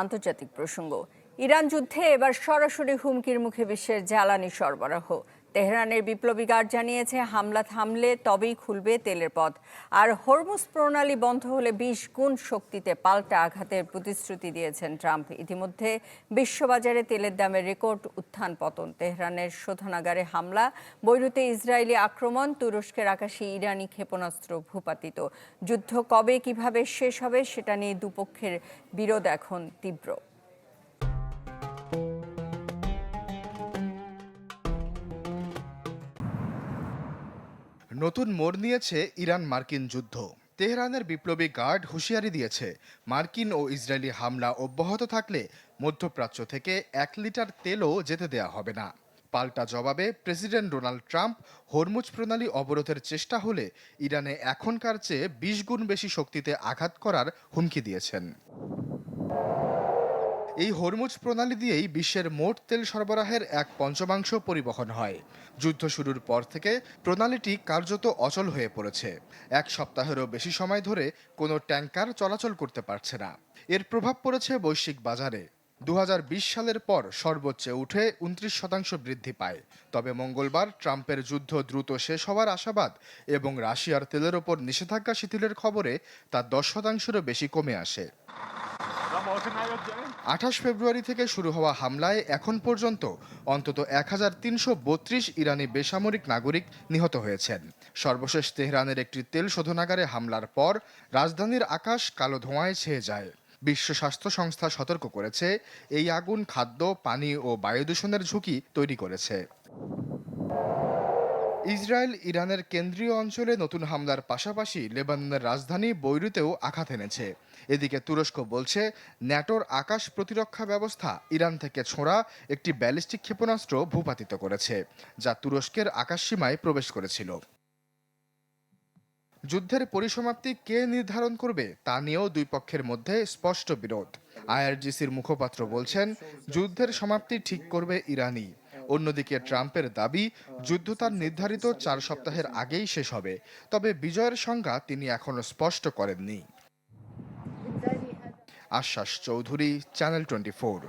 আন্তর্জাতিক প্রসঙ্গ। ইরান যুদ্ধে এবার সরাসরি হুমকির মুখে বিশ্বের জ্বালানি সরবরাহ। তেহরানের বিপ্লবী গার্ড জানিয়েছে হামলা থামলে তবেই খুলবে তেলের পথ। আর হরমুজ প্রণালী বন্ধ হলে 20 গুণ শক্তিতে পাল্টা আঘাতের প্রতিশ্রুতি দিয়েছেন ট্রাম্প। ইতিমধ্যে বিশ্ববাজারে তেলের দামের রেকর্ড উত্থান পতন। তেহরানের শোধনাগারে হামলা, বৈরুতে ইসরায়েলি আক্রমণ, তুরস্কের আকাশে ইরানি ক্ষেপণাস্ত্র ভূপাতিত। যুদ্ধ কবে কিভাবে শেষ হবে সেটা নিয়ে দুপক্ষের বিরোধ এখন তীব্র। নতুন মোড় নিয়েছে ইরান মার্কিন যুদ্ধ। তেহরানের বিপ্লবী গার্ড হুঁশিয়ারি দিয়েছে, মার্কিন ও ইসরায়েলি হামলা অব্যাহত থাকলে মধ্যপ্রাচ্য থেকে 1 লিটার তেলও যেতে দেয়া হবে না। পাল্টা জবাবে প্রেসিডেন্ট ডোনাল্ড ট্রাম্প হরমুজ প্রণালী অবরোধের চেষ্টা হলে ইরানে এখনকার চেয়ে 20 গুণ বেশি শক্তিতে আঘাত করার হুমকি দিয়েছেন। এই হরমুজ প্রণালী দিয়েই বিশ্বের মোট তেল সরবরাহের 1/5 পরিবহন হয়। যুদ্ধ শুরুর পর থেকে প্রণালীটি কার্যত অচল হয়ে পড়েছে। 1 সপ্তাহেরও বেশি সময় ধরে কোনো ট্যাঙ্কার চলাচল করতে পারছে না। এর প্রভাব পড়েছে বৈশ্বিক বাজারে। 2020 সালের পর সর্বোচ্চ উঠে 29% বৃদ্ধি পায়। তবে মঙ্গলবার ট্রাম্পের যুদ্ধ দ্রুত শেষ হওয়ার আশাবাদ এবং রাশিয়ার তেলের ওপর নিষেধাজ্ঞা শিথিলের খবরে তা 10%-রও বেশি কমে আসে। 28 ফেব্রুয়ারি থেকে শুরু হওয়া হামলায় এখন পর্যন্ত অন্তত 1332 ইরানি বেসামরিক নাগরিক নিহত হয়েছেন। সর্বশেষ তেহরানের একটি তেল শোধনাগারে হামলার পর রাজধানীর আকাশ কালো ধোঁয়ায় ছেয়ে যায়। বিশ্ব স্বাস্থ্য সংস্থা সতর্ক করেছে, এই আগুন খাদ্য, পানি ও বায়ু দূষণের ঝুঁকি তৈরি করেছে। ইসরায়েল ইরানের কেন্দ্রীয় অঞ্চলে নতুন হামলার পাশাপাশি লেবাননের রাজধানী বৈরুতেও আঘাত এনেছে। এদিকে তুরস্ক বলছে, ন্যাটোর আকাশ প্রতিরক্ষা ব্যবস্থা ইরান থেকে ছোঁড়া একটি ব্যালিস্টিক ক্ষেপণাস্ত্র ভূপাতিত করেছে, যা তুরস্কের আকাশসীমায় প্রবেশ করেছিল। যুদ্ধের পরিসমাপ্তি কে নির্ধারণ করবে তা নিয়েও দুই পক্ষের মধ্যে স্পষ্ট বিরোধ। আইআরজিসির মুখপাত্র বলছেন, যুদ্ধের সমাপ্তি ঠিক করবে ইরানই। অন্যদিকে ট্রাম্পের দাবি, যুদ্ধ তার নির্ধারিত 4 সপ্তাহের আগেই শেষ হবে। তবে বিজয়ের সংজ্ঞা তিনি এখনো স্পষ্ট করেননি। আশ্বাস চৌধুরী, চ্যানেল 24।